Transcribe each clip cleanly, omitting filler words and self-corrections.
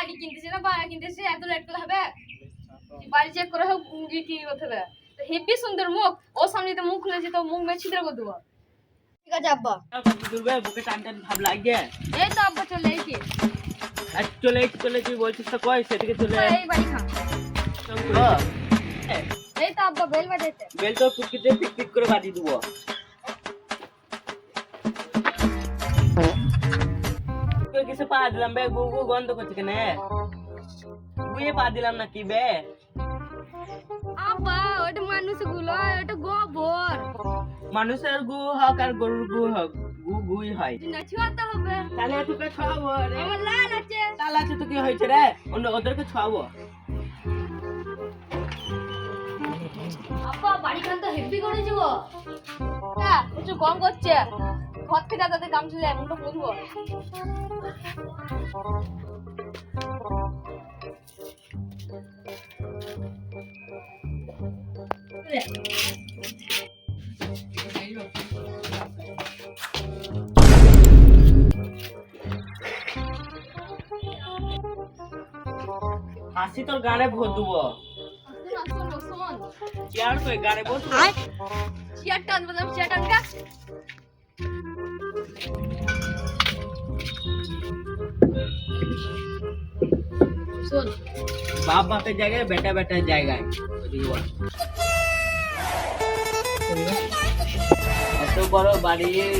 বাড়ি কিনতেছে না বাড়ি কিনতেছে এত রেট করে হবে বাড়ি চেক করে হোক বিক্রি করতে হবে হেভি সুন্দর মুখ ও সামনে তো মুখ খুলেছে তো মুখ মেরে ছিদ্র করে দেবো ঠিক আছে আব্বা বুকে টান টান ভাব লাগে এই তো আব্বা চলে এসেছি চলে তুই বলছিস তো কই সেদিকে চলে এই বাড়ি খা এই তো আব্বা বেল বাজাইছে বেল তো কুকিতে পিক পিক করে বাজিয়ে দেবো তুই কিসে পা দিলাম বে গু গু গন্ধ করছে কেন গুয়ে পা দিলাম না কি বে আব্বা ওটা মানুষগুলো ওটা গোবর মানুষের গু হোক আর গরুর গু হোক গু গুই হয় না ছোঁয়াতে হবে তাহলে তোকে খাওয়াবো রে আমার লাল আছে তাহলে আছে তো কি হয়েছে রে ওদেরকে খাওয়াবো আব্বা বাড়ি খান তো হেভি করে যাব হ্যাঁ একটু কম করছে ঘর থেকে তাদের কাম চলে এমনটা বুঝবো হাসি তোর গানে ভোট দেবো চেয়ার কই গানে বস চেয়ার টান বললাম চেয়ার টান কা শোন বাপ বাপের জায়গায় বেটা বেটার জায়গায় এত বড় বাড়ির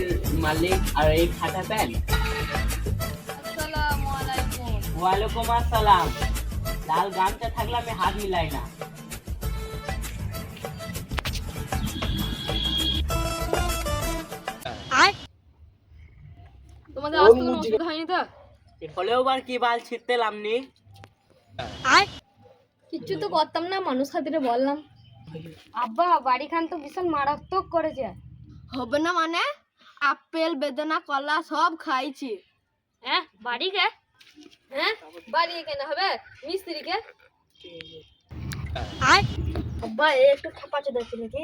মালিক আর এই খাতা প্যান আসসালামু আলাইকুম ওয়ালাইকুম আসসালাম লাল গামছা থাকলে আমি হাত মিলাই না তোমাদের আজ কোনো অসুবিধা হয়নি তো হলেও বার কি বাল ছিঁড়তে লামনি কিচ্ছু তো করতাম না মানুষ খাতিরে বললাম আব্বা বাড়ি খান তো ভীষণ মারাত্মক করেছে হবে না মানে আপেল বেদানা কলা সব খাইছি হ্যাঁ বাড়ি কে হ্যাঁ বাড়ি কেন হবে মিস্ত্রিকে আব্বা একটু খেপা চোদা ছিল নাকি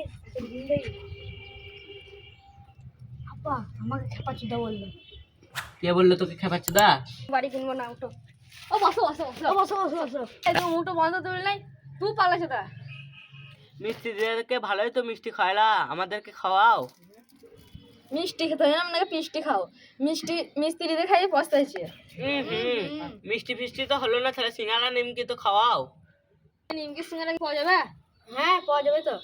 আব্বা আমাকে খেপা চোদা বললো কে বললো তোকে খেপাচ্ছ দা বাড়ি কিনবো না উঠো ও বসো বসো বসো বসো বসো একদম উঠো বন্ধ তুলে নাই তুই পালাছো তা মিস্ত্রিদেরকে ভালোই তো মিষ্টি খাওয়ালা আমাদেরকে খাওয়াও মিষ্টি খেতে হয় না আপনাকে পিষ্টি খাও মিস্ত্রিদের খাইয়ে পস্তাইছে মিষ্টি ফিষ্টি তো হলো না তাহলে সিঙ্গারা নিমকি তো খাওয়াও নিমকি সিঙ্গারা পাওয়া যাবে হ্যাঁ পাওয়া যাবে তো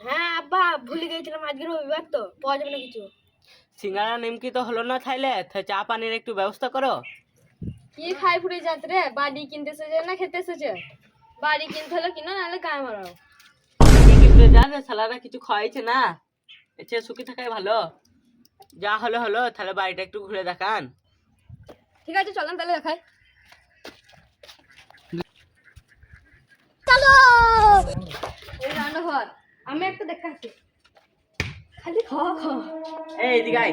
হ্যাঁ আব্বা ভুলে গেছিলাম আজকে রবিবার তো পাওয়া যাবে না কিছু সিঙ্গারা নিমকি তো হলো না তাহলে চা পানির একটু ব্যবস্থা করো কি খাই ফুড়ে যাতে রে বাড়ি কিনতে এসেছে না খেতে এসেছে বাড়ি কিনতে হলে কিনা নাহলে গায়ে মারাও কিন্তু জানে সালারা কিছু খাওয়াইছে না এসে সুখী থাকাই ভালো যা হলো হলো তাহলে বাড়িটা একটু ঘুরে দেখান ঠিক আছে চলেন তাহলে দেখাই চলো এই রান্নাঘর আমি একটা দেখাচ্ছি খালি খাওয়া খাওয়া এই দিগাই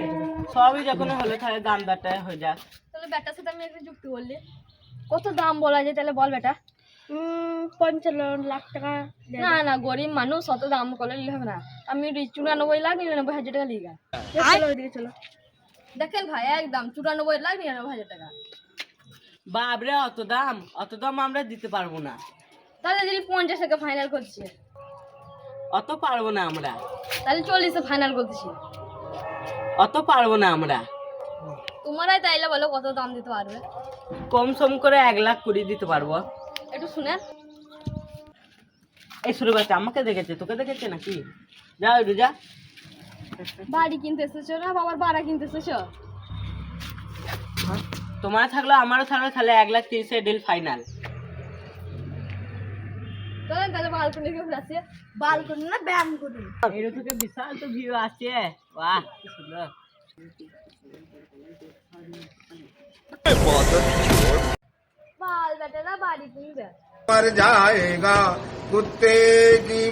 সবই যখন হলো তাহলে দাম দরটা হয়ে যাক তাহলে বেটার সাথে আমি একটা যুক্তি বললি কত দাম বলা যায় তাহলে বল বেটা 55 লাখ টাকা না না গরিব মানুষ অত দাম করলে নিলে হবে না আমি 94 লাখ 99,000 টাকা লিগা চলো ওইদিকে চলো দেখেন ভাই একদম 94 লাখ 99,000 টাকা বাবরে অত দাম আমরা দিতে পারবো না তাহলে যদি 50 টাকা ফাইনাল করছি অত পারবো না আমরা তাহলে 40 ফাইনাল করতেছি অত পারবো না আমরা তোমারাই তাইলে বলো কত দাম দিতে পারবে কম সম করে 1,20,000 দিতে পারবো একটু শুনেন এই শুরু বাচ্চা আমাকে দেখেছে তোকে দেখেছে নাকি যা ওই যা বাড়ি কিনতে এসেছো না বাবার বাড়া কিনতে এসেছো তোমার থাকলো আমারও থাকলো তাহলে 1,30,000 ডিল ফাইনাল চলেন তাহলে বালকনি থেকে ঘুরাচ্ছি বালকনি না ব্যায়াম করি এর থেকে বিশাল তো ভিউ আছে বাহ কি সুন্দর বাল বেটারা বাড়ি কিনবে मर जाएगा कुत्ते की